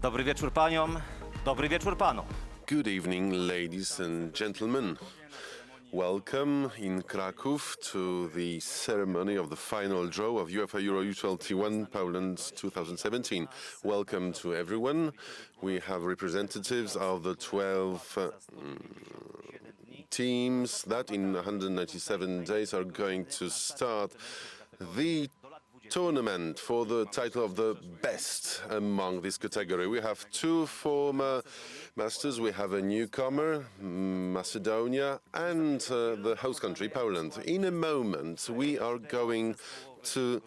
Dobry wieczór paniom, dobry wieczór panom. Good evening, ladies and gentlemen. Welcome in Kraków to the ceremony of the final draw of UEFA Euro U21 Poland 2017. Welcome to everyone. We have representatives of the 12 teams that in 197 days are going to start the tournament for the title of the best among this category. We have two former masters. We have a newcomer, Macedonia, and the host country, Poland. In a moment, we are going to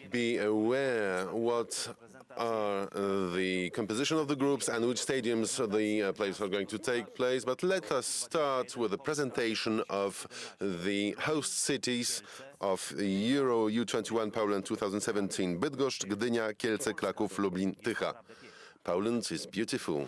be aware what are the composition of the groups and which stadiums the players are going to take place. But let us start with the presentation of the host cities of Euro U21 Poland 2017. Bydgoszcz, Gdynia, Kielce, Kraków, Lublin, Tycha. Poland is beautiful.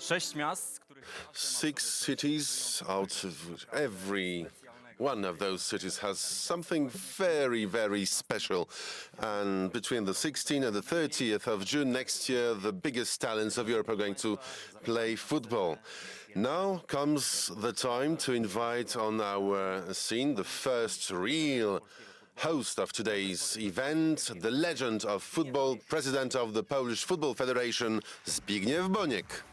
Sześć miast, z których 6 cities out of every one of those cities has something very, very special. And between the 16th and the 30th of June next year, the biggest talents of Europe are going to play football. Now comes the time to invite on our scene the first real host of today's event, the legend of football, president of the Polish Football Federation, Zbigniew Boniek.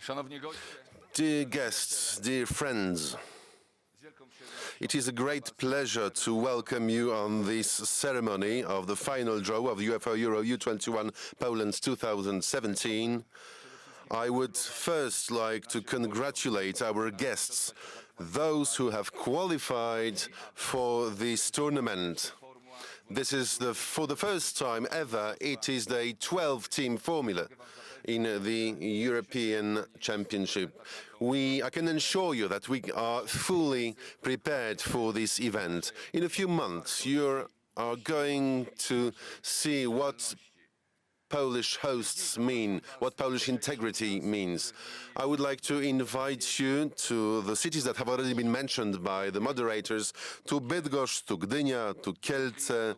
Szanowni goście, Dear guests, dear friends, it is a great pleasure to welcome you on this ceremony of the final draw of the UEFA Euro U21 Poland 2017. I would first like to congratulate our guests, those who have qualified for this tournament. This is for the first time ever, it is the 12-team formula in the European Championship. I can assure you that we are fully prepared for this event. In a few months, you are going to see what Polish hosts mean, what Polish integrity means. I would like to invite you to the cities that have already been mentioned by the moderators, to Bydgoszcz, to Gdynia, to Kielce,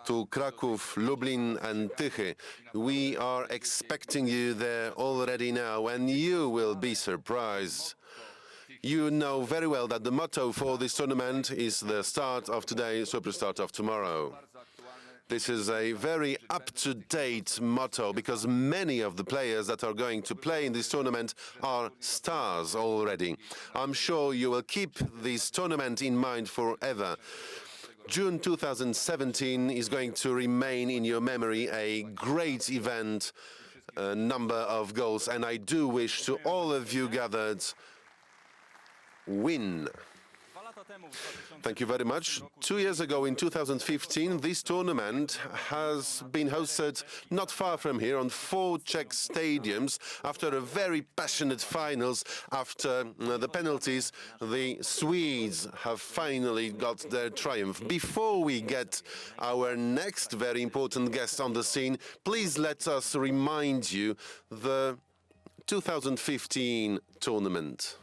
to Kraków, Lublin and Tychy. We are expecting you there already now, and you will be surprised. You know very well that the motto for this tournament is the start of today, super start of tomorrow. This is a very up-to-date motto because many of the players that are going to play in this tournament are stars already. I'm sure you will keep this tournament in mind forever. June 2017 is going to remain in your memory a great event, a number of goals, and I do wish to all of you gathered, win. Thank you very much. 2 years ago, in 2015, this tournament has been hosted not far from here on 4 Czech stadiums. After a very passionate finals, after the penalties, the Swedes have finally got their triumph. Before we get our next very important guest on the scene, please let us remind you the 2015 tournament.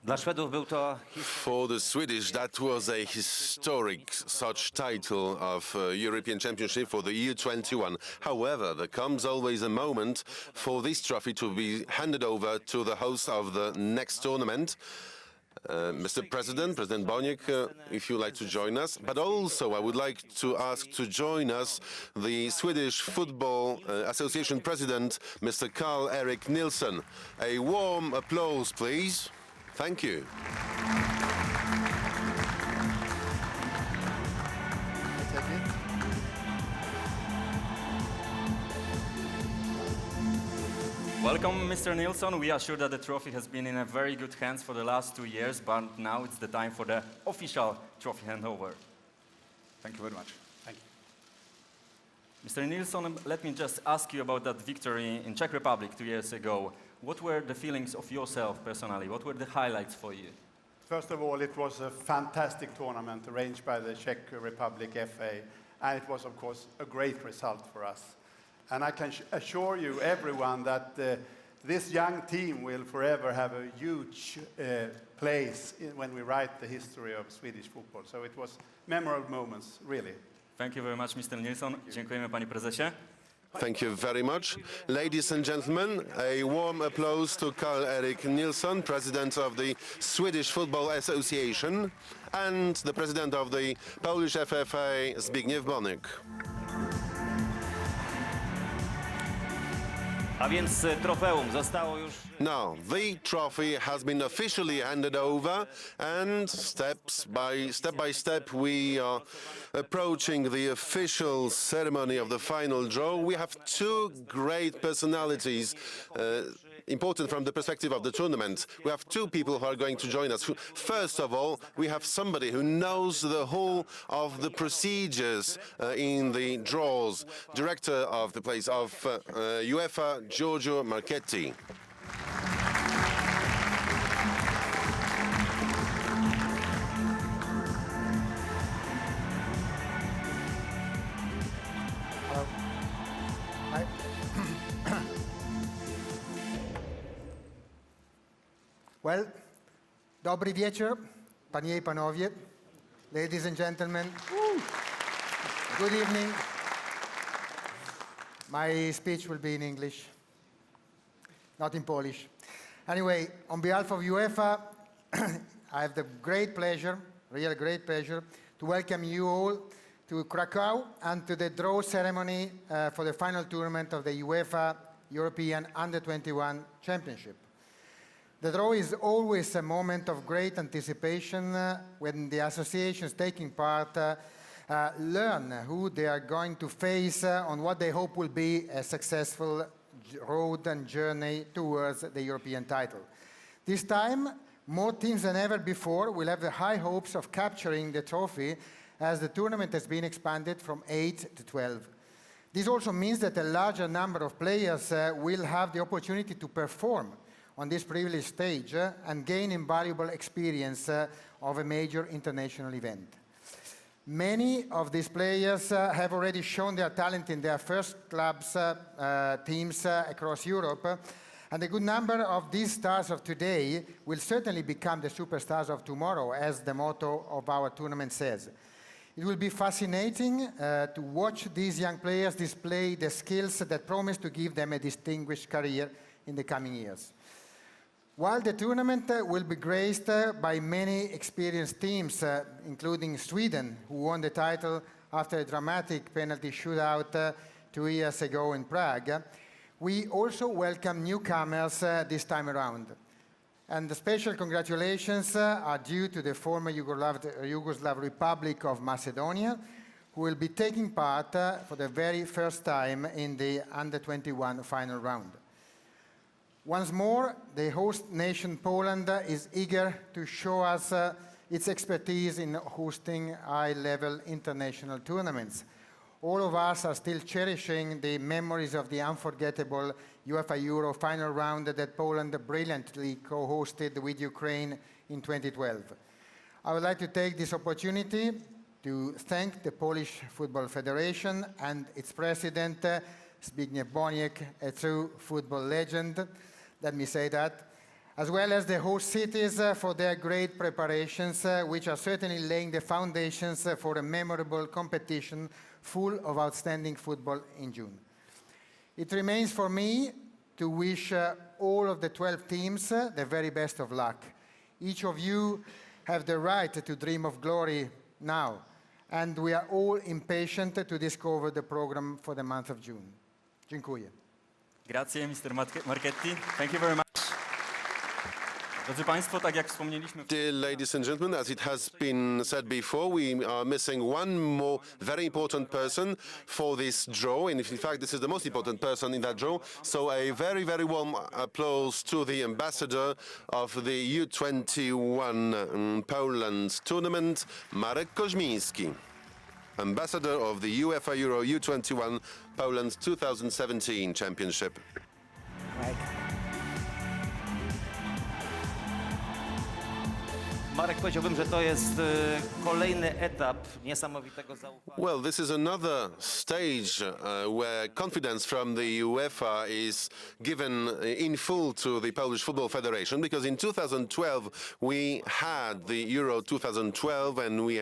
Dla Szwedów był to For the Swedish, that was a historic such title of European Championship for the U21. However, there comes always a moment for this trophy to be handed over to the host of the next tournament. Mr. President Boniek, if you'd like to join us. But also, I would like to ask to join us the Swedish Football Association President, Mr. Karl-Erik Nilsson. A warm applause, please. Thank you. Welcome, Mr. Nilsson. We are sure that the trophy has been in a very good hands for the last 2 years, but now it's the time for the official trophy handover. Thank you very much. Thank you. Mr. Nilsson, let me just ask you about that victory in Czech Republic 2 years ago. What were the feelings of yourself personally? What were the highlights for you? First of all, it was a fantastic tournament arranged by the Czech Republic FA, and it was, of course, a great result for us. And I can assure you, everyone, that this young team will forever have a huge place when we write the history of Swedish football. So it was memorable moments, really. Thank you very much, Mr. Nilsson. Dziękujemy, panie prezesie. Thank you very much. Ladies and gentlemen, a warm applause to Karl-Erik Nilsson, President of the Swedish Football Association, and the President of the Polish FFA, Zbigniew Bonik. A więc trofeum zostało już... Now, the trophy has been officially handed over, and step by step we are approaching the official ceremony of the final draw. We have two great personalities, important from the perspective of the tournament. We have two people who are going to join us. First of all, we have somebody who knows the whole of the procedures in the draws, director of the place of UEFA, Giorgio Marchetti. Well, dobry wieczór, panie I panowie, ladies and gentlemen. Good evening. My speech will be in English, not in Polish. Anyway, on behalf of UEFA, I have the great pleasure, really great pleasure, to welcome you all to Krakow and to the draw ceremony for the final tournament of the UEFA European Under-21 Championship. The draw is always a moment of great anticipation when the associations taking part learn who they are going to face on what they hope will be a successful road and journey towards the European title. This time, more teams than ever before will have the high hopes of capturing the trophy as the tournament has been expanded from 8 to 12. This also means that a larger number of players will have the opportunity to perform on this privileged stage and gain invaluable experience of a major international event. Many of these players have already shown their talent in their first clubs, teams across Europe, and a good number of these stars of today will certainly become the superstars of tomorrow, as the motto of our tournament says. It will be fascinating to watch these young players display the skills that promise to give them a distinguished career in the coming years. While the tournament will be graced by many experienced teams, including Sweden, who won the title after a dramatic penalty shootout 2 years ago in Prague, we also welcome newcomers this time around. And the special congratulations are due to the former Yugoslav Republic of Macedonia, who will be taking part for the very first time in the Under-21 final round. Once more, the host nation Poland is eager to show us its expertise in hosting high-level international tournaments. All of us are still cherishing the memories of the unforgettable UEFA Euro final round that Poland brilliantly co-hosted with Ukraine in 2012. I would like to take this opportunity to thank the Polish Football Federation and its president, Zbigniew Bonik, a true football legend. Let me say that, as well as the host cities for their great preparations, which are certainly laying the foundations for a memorable competition full of outstanding football in June. It remains for me to wish all of the 12 teams the very best of luck. Each of you have the right to dream of glory now, and we are all impatient to discover the program for the month of June. Dziękuję. Grazie, Mr. Marchetti. Thank you very much. Drodzy Państwo, tak jak wspomnieliśmy, Dear ladies and gentlemen, as it has been said before, we are missing one more very important person for this draw. And in fact, this is the most important person in that draw. So a very, very warm applause to the ambassador of the U21 Poland tournament, Marek Koźmiński, ambassador of the UEFA Euro U21 Poland 2017 Championship. Marek, powiedziałbym, że to jest kolejny etap niesamowitego zaufania. Well, this is another stage where confidence from the UEFA is given in full to the Polish Football Federation, because in 2012 we had the Euro 2012 and we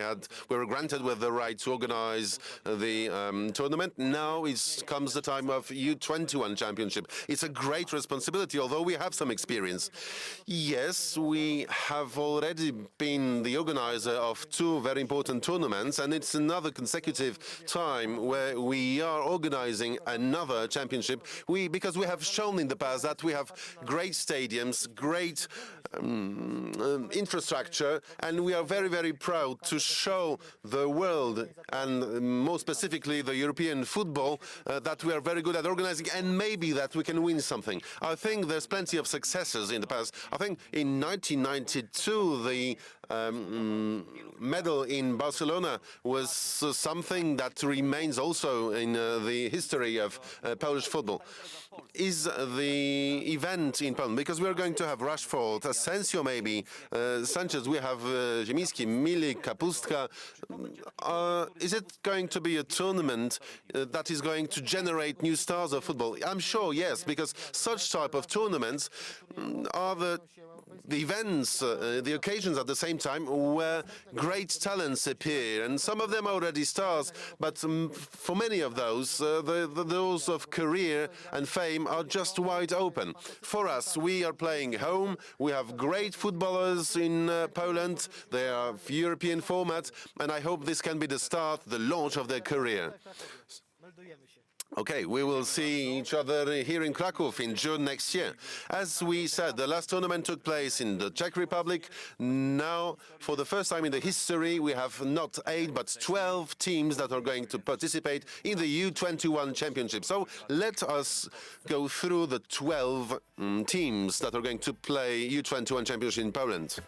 were granted with the right to organize the tournament. Now it comes the time of U21 Championship. It's a great responsibility, although we have some experience. Yes, we have already been the organizer of two very important tournaments, and it's another consecutive time where we are organizing another championship. Because we have shown in the past that we have great stadiums, great infrastructure, and we are very, very proud to show the world, and more specifically the European football, that we are very good at organizing, and maybe that we can win something. I think there's plenty of successes in the past. I think in 1992, the medal in Barcelona was something that remains also in the history of Polish football. Is the event in Poland, because we are going to have Rashford, Asensio maybe, Sanchez, we have Ziemiński, Milik, Kapustka. Is it going to be a tournament that is going to generate new stars of football? I'm sure, yes, because such type of tournaments are the events, the occasions at the same time where great talents appear, and some of them are already stars, but for many of those, the doors of career and fame are just wide open. For us, we are playing home, we have great footballers in Poland, they are of European format, and I hope this can be the start, the launch of their career. Okay, we will see each other here in Krakow in June next year. As we said, the last tournament took place in the Czech Republic. Now, for the first time in the history, we have not 8 but 12 teams that are going to participate in the U21 Championship. So let us go through the 12 teams that are going to play U21 Championship in Poland.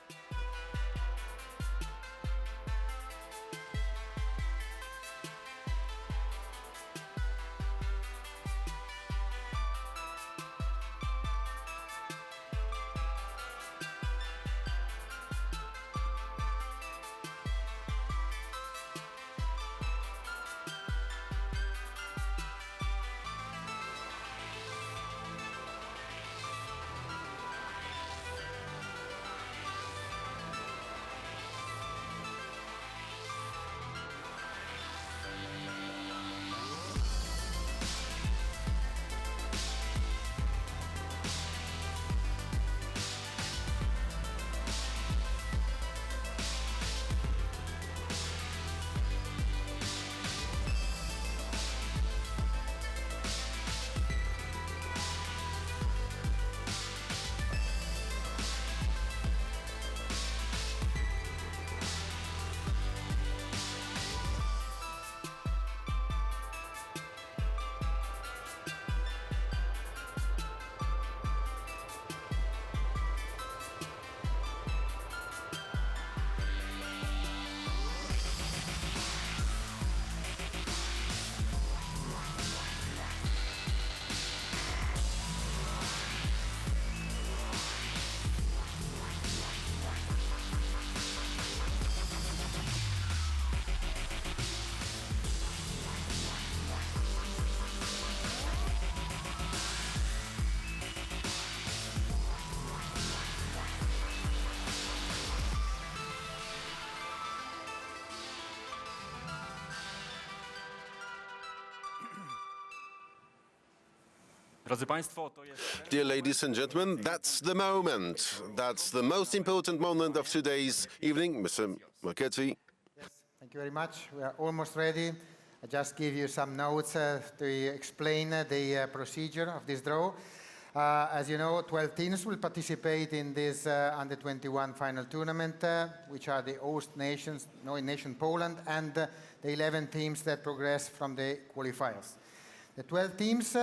drodzy Państwo, to jest... Dear ladies and gentlemen, that's the moment. That's the most important moment of today's evening. Mr. Marchetti. Thank you very much. We are almost ready. I just give you some notes to explain the procedure of this draw. As you know, 12 teams will participate in this Under-21 final tournament, which are the host nations, nation Poland, and the 11 teams that progress from the qualifiers. The 12 teams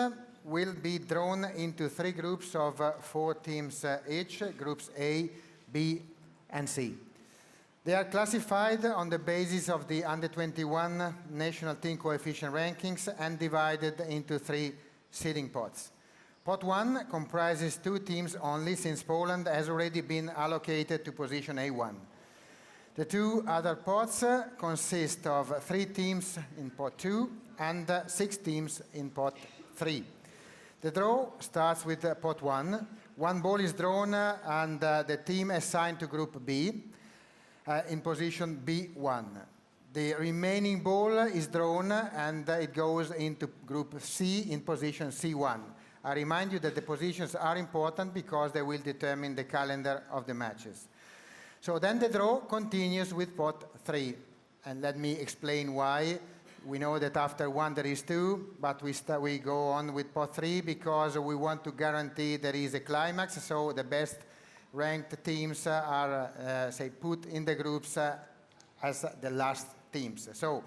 will be drawn into 3 groups of 4 teams each, groups A, B, and C. They are classified on the basis of the Under-21 national team coefficient rankings and divided into 3 seeding pots. Pot 1 comprises 2 teams only, since Poland has already been allocated to position A1. The 2 other pots consist of 3 teams in pot 2 and 6 teams in pot 3. The draw starts with pot 1. 1 ball is drawn and the team assigned to group B in position B1. The remaining ball is drawn and it goes into group C in position C1. I remind you that the positions are important because they will determine the calendar of the matches. So then the draw continues with pot 3. And let me explain why. We know that after 1 there is 2, but we go on with pot 3 because we want to guarantee there is a climax, so the best ranked teams are, put in the groups as the last teams. So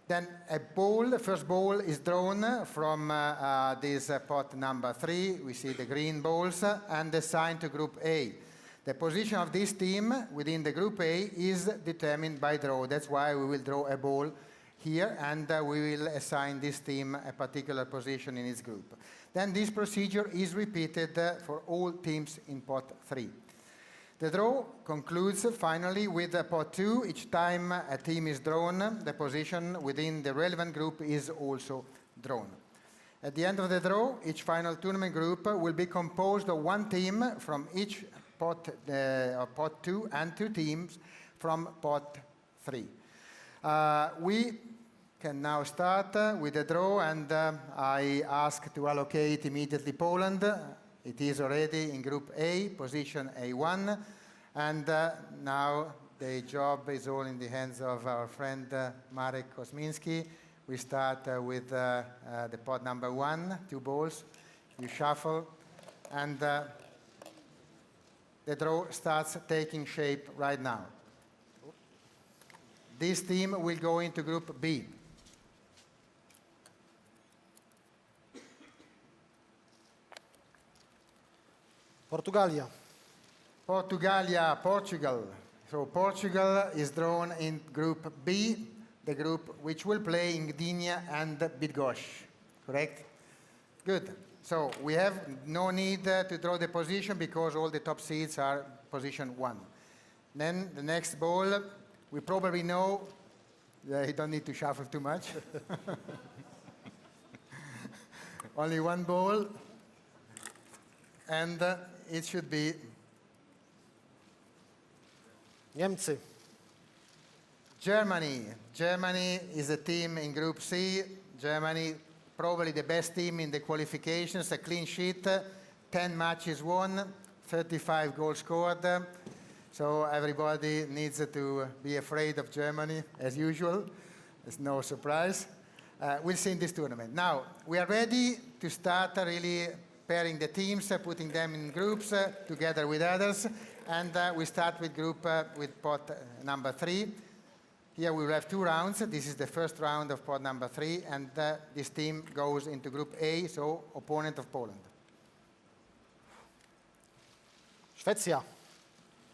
then the first ball is drawn from this pot number 3. We see the green balls and assigned to group A. The position of this team within the group A is determined by draw. That's why we will draw a ball here and we will assign this team a particular position in its group. Then this procedure is repeated for all teams in pot 3. The draw concludes finally with pot 2. Each time a team is drawn, the position within the relevant group is also drawn. At the end of the draw, each final tournament group will be composed of 1 team from each pot 2 and 2 teams from pot 3. We can now start with the draw, and I ask to allocate immediately Poland. It is already in Group A, position A1, and now the job is all in the hands of our friend Marek Kosminski. We start with the pot number 1, 2 balls. You shuffle, and the draw starts taking shape right now. This team will go into Group B. Portugalia. Portugal. So Portugal is drawn in Group B, the group which will play in Gdynia and Bydgoszcz, correct? Good. So we have no need to draw the position because all the top seeds are position 1. Then the next ball, we probably know, you don't need to shuffle too much. Only 1 ball, and it should be Niemcy. Germany. Germany is a team in Group C. Germany, probably the best team in the qualifications, a clean sheet, 10 matches won, 35 goals scored. So everybody needs to be afraid of Germany, as usual. It's no surprise. We'll see in this tournament. Now, we are ready to start really pairing the teams, putting them in groups together with others. And we start with pot number 3. Here we will have 2 rounds. This is the first round of pot number 3, and this team goes into Group A, so opponent of Poland. Szwecja.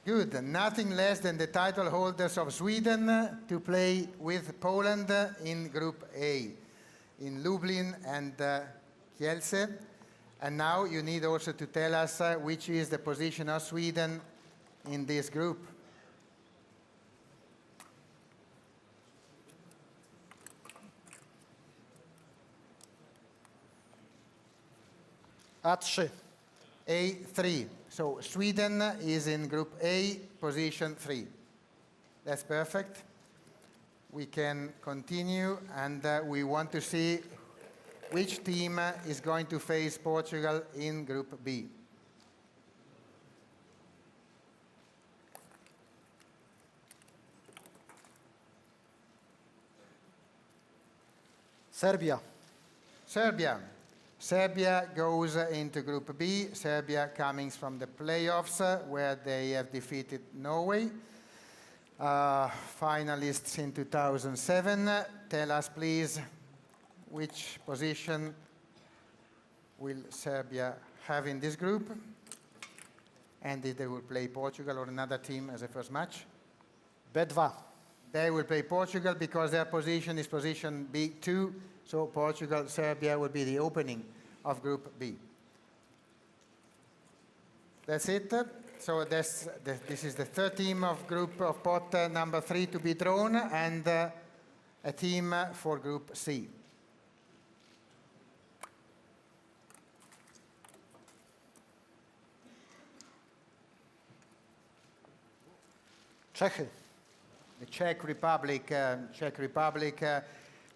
Good. Nothing less than the title holders of Sweden to play with Poland in Group A, in Lublin and Kielce. And now you need also to tell us which is the position of Sweden in this group. A3. A3. So Sweden is in Group A, position 3. That's perfect. We can continue, and we want to see which team is going to face Portugal in Group B. Serbia. Serbia. Serbia goes into Group B. Serbia coming from the playoffs where they have defeated Norway. Finalists in 2007. Tell us, please, which position will Serbia have in this group? And if they will play Portugal or another team as a first match? B2. They will play Portugal because their position is position B2. So Portugal, Serbia will be the opening of Group B. That's it. So this is the third team of group of pot number 3 to be drawn, and a team for Group C. Czechy. The Czech Republic,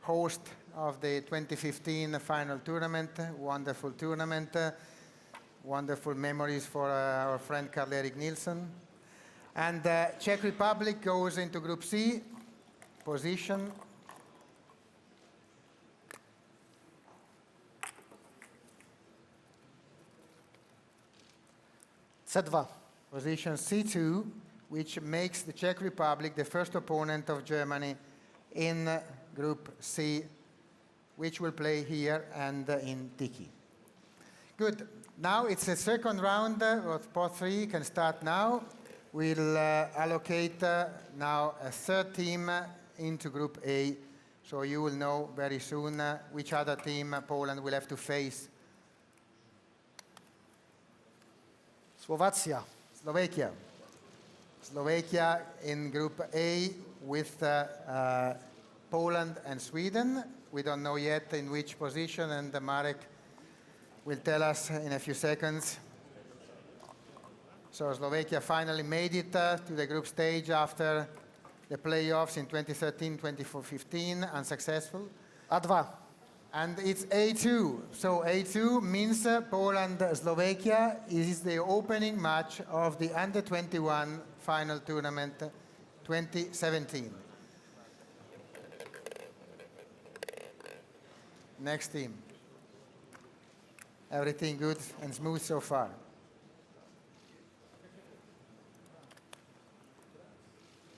host of the 2015 final tournament, wonderful tournament, wonderful memories for our friend Karl-Erik Nielsen. And Czech Republic goes into Group C, position C2. position C2, which makes the Czech Republic the first opponent of Germany in Group C, which will play here and in Tiki. Good. Now it's the second round of pot 3, can start now. We'll allocate now a third team into Group A, so you will know very soon which other team Poland will have to face. Slovakia. Slovakia. Slovakia in Group A with Poland and Sweden. We don't know yet in which position, and Marek will tell us in a few seconds. So Slovakia finally made it to the group stage after the playoffs in 2013-2015, unsuccessful. A2. And it's A2. So A2 means Poland-Slovakia is the opening match of the Under-21 final tournament 2017. Next team. Everything good and smooth so far.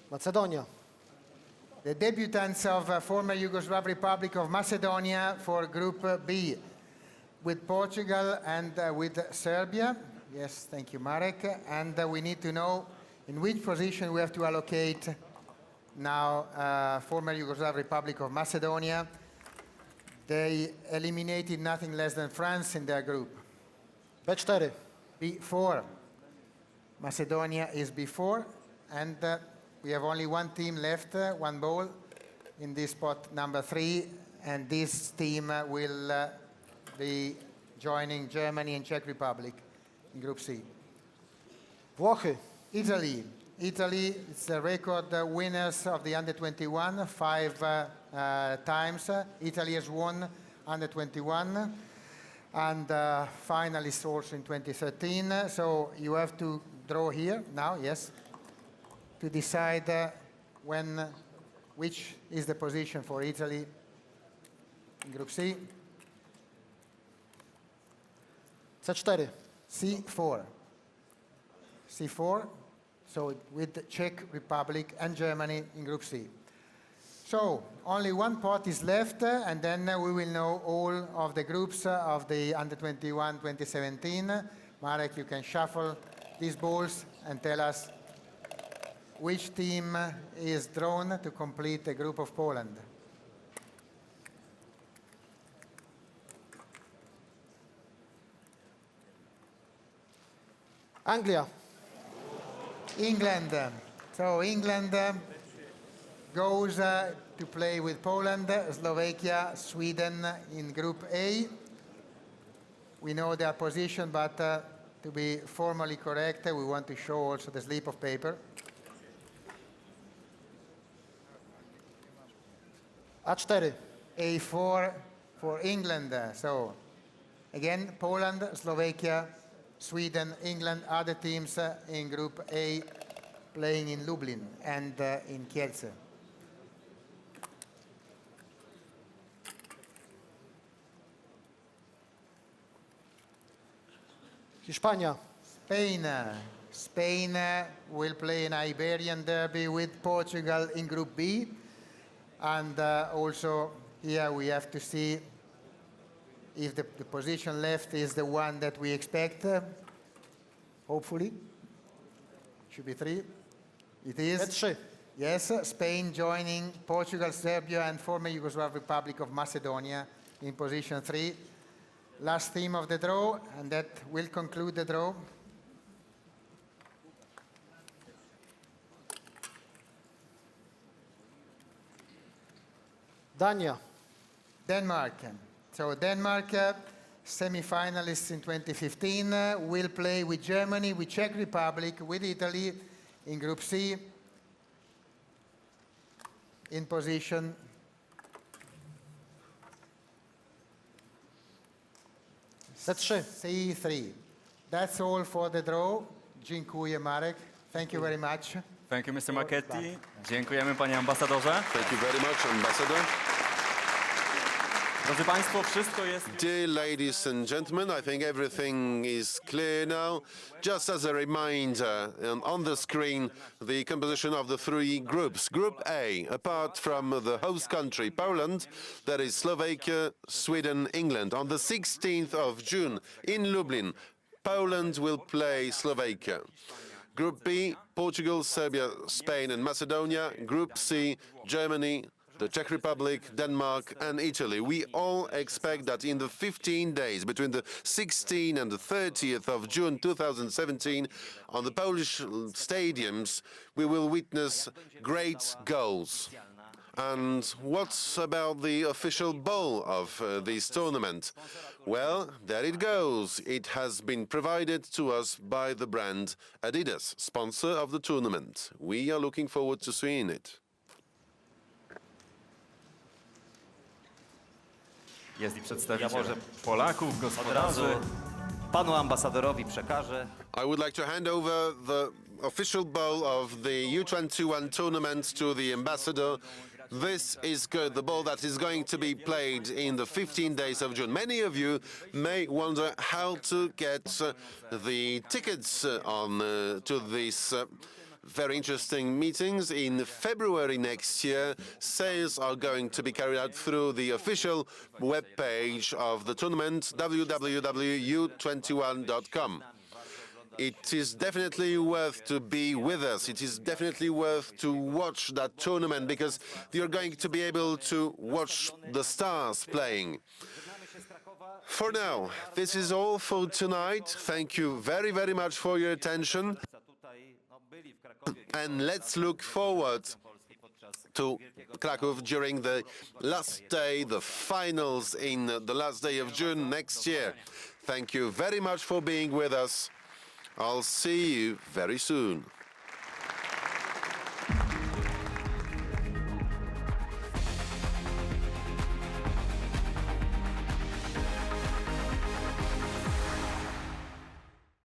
Macedonia. The debutants of former Yugoslav Republic of Macedonia for Group B, with Portugal and with Serbia. Yes, thank you, Marek. And we need to know in which position we have to allocate now former Yugoslav Republic of Macedonia. They eliminated nothing less than France in their group. B4. B4. Macedonia is B4, and we have only one team left, one ball in this spot number 3, and this team will be joining Germany and Czech Republic in Group C. Włochy. Italy. Italy is the record winners of the Under-21, 5 times. Italy has won Under-21 and finalists also in 2013. So you have to draw here now, yes, to decide which is the position for Italy in Group C. C4. C4. C4, so with the Czech Republic and Germany in Group C. So only one pot is left, and then we will know all of the groups of the Under-21 2017. Marek, you can shuffle these balls and tell us which team is drawn to complete the group of Poland. Anglia. England. So England goes to play with Poland, Slovakia, Sweden in Group A. We know their position, but to be formally correct, we want to show also the slip of paper. A4. A4 for England. So again, Poland, Slovakia, Sweden, England are the teams in Group A playing in Lublin and in Kielce. Hiszpania. Spain will play an Iberian derby with Portugal in Group B. And also here we have to see if the position left is the one that we expect. Hopefully. Should be 3. It is. B3. Yes, Spain joining Portugal, Serbia, and former Yugoslav Republic of Macedonia in position 3. Last team of the draw, and that will conclude the draw. Dania. Denmark. So Denmark, semi-finalists in 2015, will play with Germany, with Czech Republic, with Italy in Group C in position C3. C3. That's all for the draw. Dziękuję, Marek. Thank you very much. Thank you, Mr. Marchetti. Dziękujemy, panie ambasadorze. Thank you very much, Ambassador. Drodzy państwo, wszystko jest... Dear ladies and gentlemen, I think everything is clear now. Just as a reminder, on the screen, the composition of the 3 groups. Group A, apart from the host country, Poland, that is Slovakia, Sweden, England. On the 16th of June in Lublin, Poland will play Slovakia. Group B, Portugal, Serbia, Spain and Macedonia. Group C, Germany, the Czech Republic, Denmark and Italy. We all expect that in the 15 days between the 16th and the 30th of June 2017 on the Polish stadiums we will witness great goals. And what about the official bowl of this tournament? Well, there it goes. It has been provided to us by the brand Adidas, sponsor of the tournament. We are looking forward to seeing it. Jest i Ja przedstawiciel może Polaków, od gospodarzy. razu panu ambasadorowi przekażę. I would like to hand over the official bowl of the U21 tournament to the ambassador. This is the ball that is going to be played in the 15 days of June. Many of you may wonder how to get the tickets to these very interesting meetings. In February next year, sales are going to be carried out through the official web page of the tournament, www.u21.com. It is definitely worth to be with us. It is definitely worth to watch that tournament because you're going to be able to watch the stars playing. For now, this is all for tonight. Thank you very, very much for your attention. And let's look forward to Kraków during the last day, the finals in the last day of June next year. Thank you very much for being with us. I'll see you very soon.